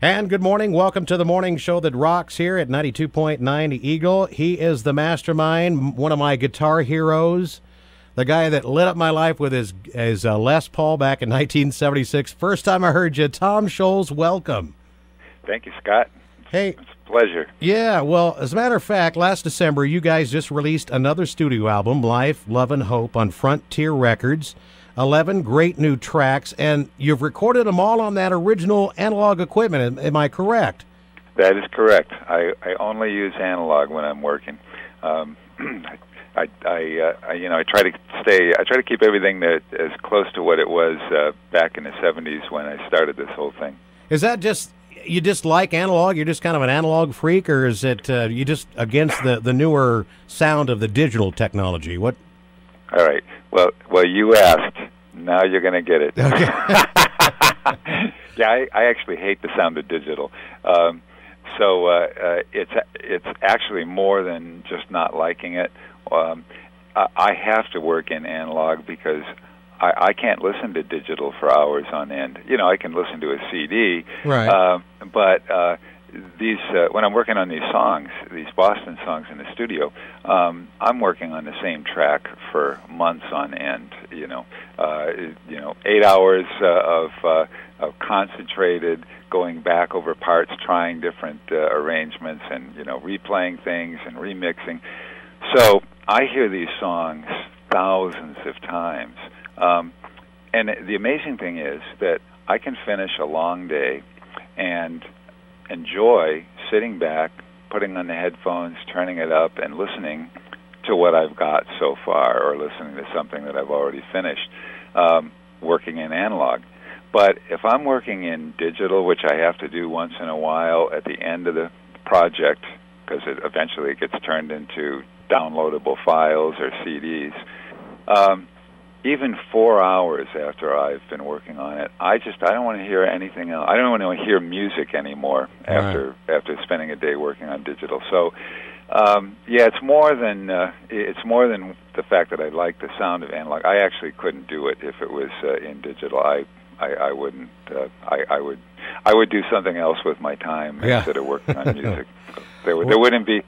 And good morning. Welcome to the morning show that rocks here at 92.9 The Eagle. He is the mastermind, one of my guitar heroes, the guy that lit up my life with his Les Paul back in 1976. First time I heard you, Tom Scholz, welcome. Thank you, Scott. Hey. It's a pleasure. Yeah, well, as a matter of fact, last December, you guys just released another studio album, Life, Love, and Hope, on Frontier Records. 11 great new tracks, and you've recorded them all on that original analog equipment. Am I correct? That is correct. I only use analog when I'm working. I try to keep everything that as close to what it was back in the 70s when I started this whole thing. Is that just you just like analog? You're just kind of an analog freak, or is it you just against the newer sound of the digital technology? What? All right. Well, you asked. Now you're going to get it. Okay. Yeah, I actually hate the sound of digital. It's actually more than just not liking it. I have to work in analog because I can't listen to digital for hours on end. You know, I can listen to a CD, right? But when I'm working on these songs, these Boston songs in the studio, I'm working on the same track for months on end. 8 hours of concentrated going back over parts, trying different arrangements, and replaying things and remixing. So I hear these songs thousands of times, and the amazing thing is that I can finish a long day and enjoy sitting back, putting on the headphones, turning it up, and listening to what I've got so far, or listening to something that I've already finished, working in analog. But if I'm working in digital, which I have to do once in a while at the end of the project, because eventually it gets turned into downloadable files or CDs, even 4 hours after I've been working on it, I don't want to hear anything else. I don't want to hear music anymore after spending a day working on digital. So, it's more than the fact that I like the sound of analog. I actually couldn't do it if it was in digital. I wouldn't. I would do something else with my time instead of working on music. There wouldn't be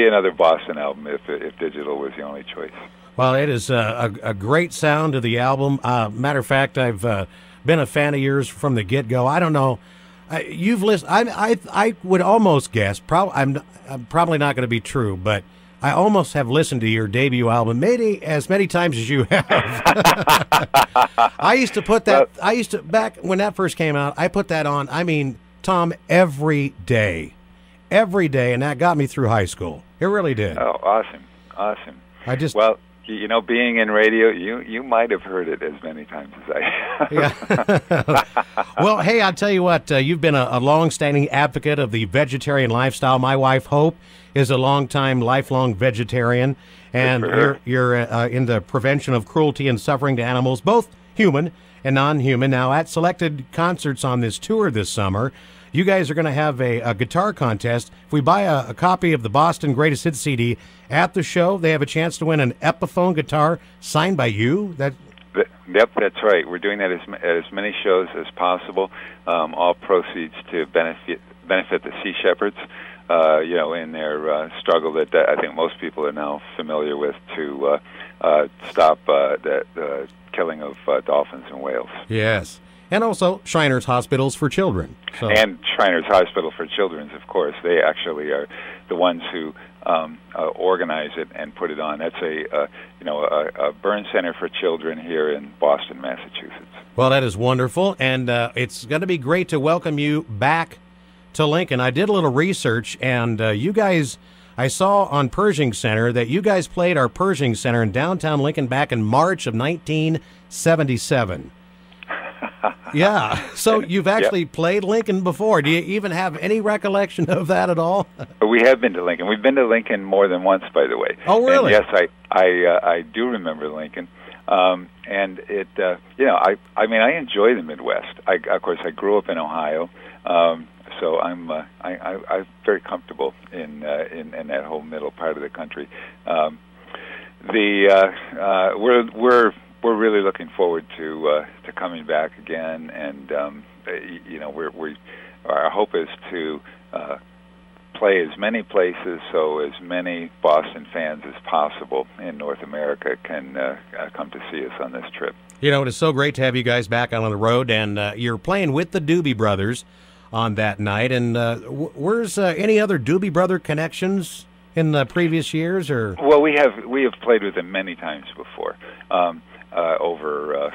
another Boston album if digital was the only choice. Well, it is a great sound of the album. Matter of fact, I've been a fan of yours from the get-go. I don't know. You've listened. I would almost guess. I'm probably not going to be true, but I almost have listened to your debut album maybe as many times as you have. I used to put that. Back when that first came out. I put that on. I mean, Tom, every day, and that got me through high school. It really did. Oh, awesome. Well, being in radio, you might have heard it as many times as I have. Yeah. Well, hey, I'll tell you what, you've been a long-standing advocate of the vegetarian lifestyle. My wife, Hope, is a lifelong vegetarian, and you're in the prevention of cruelty and suffering to animals, both human and non-human. Now, at selected concerts on this tour this summer, you guys are going to have a guitar contest. If we buy a copy of the Boston Greatest Hits CD at the show, they have a chance to win an Epiphone guitar signed by you. Yep, that's right. We're doing that at as many shows as possible. All proceeds to benefit the Sea Shepherds, in their struggle that I think most people are now familiar with to stop the killing of dolphins and whales. Yes. And also Shriners Hospitals for Children. And Shriners Hospital for Children, of course. They actually are the ones who organize it and put it on. That's a burn center for children here in Boston, Massachusetts. Well, that is wonderful, and it's going to be great to welcome you back to Lincoln. I did a little research, and you guys, I saw on Pershing Center that you guys played our Pershing Center in downtown Lincoln back in March of 1977. Yeah, so you've actually played Lincoln before. Do you even have any recollection of that at all? We have been to Lincoln. We've been to Lincoln more than once, by the way. Oh, really? And yes, I do remember Lincoln. And it, I enjoy the Midwest. Of course, I grew up in Ohio, so I'm very comfortable in that whole middle part of the country. We're really looking forward to coming back again, and our hope is to play as many places so as many Boston fans as possible in North America can come to see us on this trip. You know, it is so great to have you guys back out on the road, and you're playing with the Doobie Brothers on that night. And where's any other Doobie Brother connections in the previous years? Or well, we have played with them many times before, over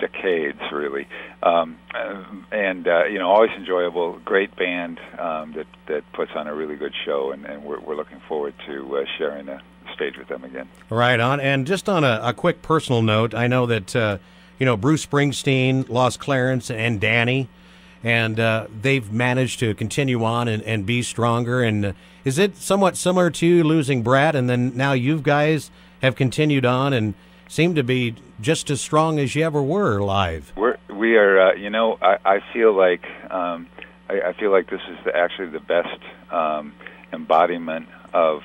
decades, really, and always enjoyable. Great band that puts on a really good show, and we're looking forward to sharing a stage with them again. Right on. And just on a quick personal note, I know that Bruce Springsteen lost Clarence and Danny, and they've managed to continue on and be stronger. And is it somewhat similar to you losing Brad, and then now you guys have continued on and seem to be just as strong as you ever were live? We are. I feel like I feel like this is actually the best embodiment of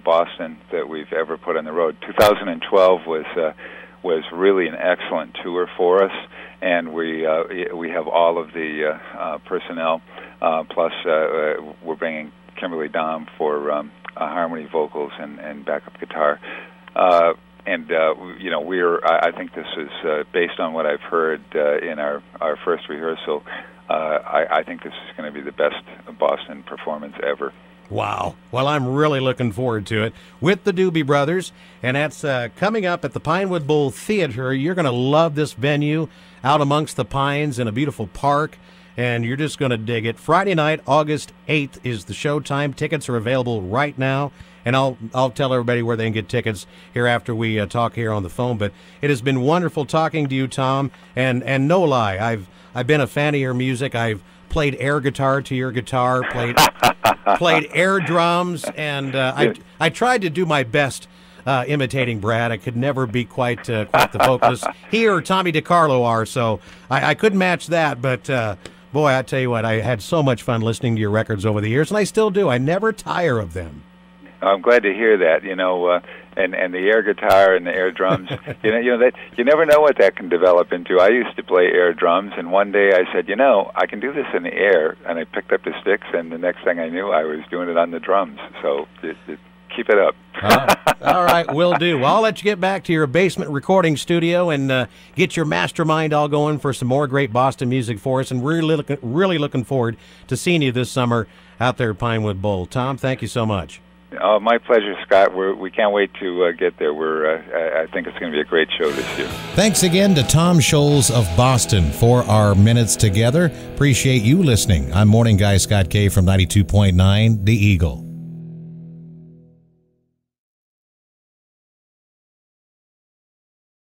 Boston that we've ever put on the road. 2012 was really an excellent tour for us, and we have all of the personnel. Plus, we're bringing Kimberly Dom for harmony vocals and backup guitar. I think this is based on what I've heard in our first rehearsal. I think this is going to be the best Boston performance ever. Wow. Well, I'm really looking forward to it with the Doobie Brothers, and that's coming up at the Pinewood Bowl Theater. You're going to love this venue out amongst the pines in a beautiful park, and you're just going to dig it. Friday night, August 8th is the showtime. Tickets are available right now, and I'll tell everybody where they can get tickets here after we talk here on the phone. But it has been wonderful talking to you, Tom, and no lie, I've been a fan of your music. I've played air guitar to your guitar, played air drums, and I tried to do my best imitating Brad. I could never be quite the vocalist he or Tommy DiCarlo are, so I couldn't match that. But boy, I tell you what, I had so much fun listening to your records over the years, and I still do. I never tire of them. I'm glad to hear that. And the air guitar and the air drums. That you never know what that can develop into. I used to play air drums, and one day I said, I can do this in the air, and I picked up the sticks, and the next thing I knew, I was doing it on the drums. So keep it up. All right, will do. Well, I'll let you get back to your basement recording studio and get your mastermind all going for some more great Boston music for us, and really looking forward to seeing you this summer out there at Pinewood Bowl. Tom, thank you so much. Oh, my pleasure, Scott. We can't wait to get there. I think it's going to be a great show this year. Thanks again to Tom Scholz of Boston for our minutes together. Appreciate you listening. I'm morning guy Scott Kaye from 92.9 The Eagle.